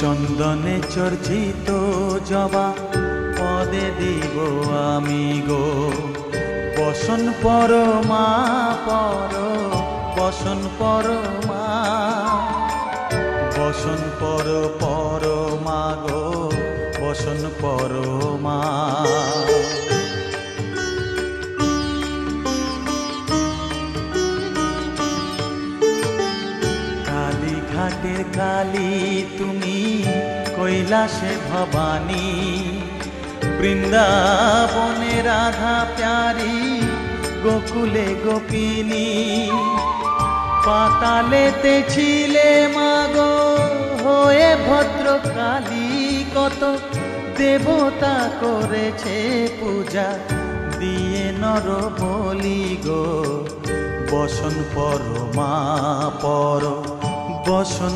চন্দনে চর্চিত জবা পদে দিব আমি গো। বসন পর মা পর, বসন পর মা, বসন পর পর মা গো, বসন পর মা। কালীঘাটের কালী তুমি, কৈলাসে ভবানী, বৃন্দাবনে রাধা প্যারি, গোকুলে গোপিনী। পাতালেতে ছিলে মাগো হয়ে ভদ্রকালী, কত দেবতা করেছে পূজা দিয়ে নর বলি গো। বসন পর মা পর, বসন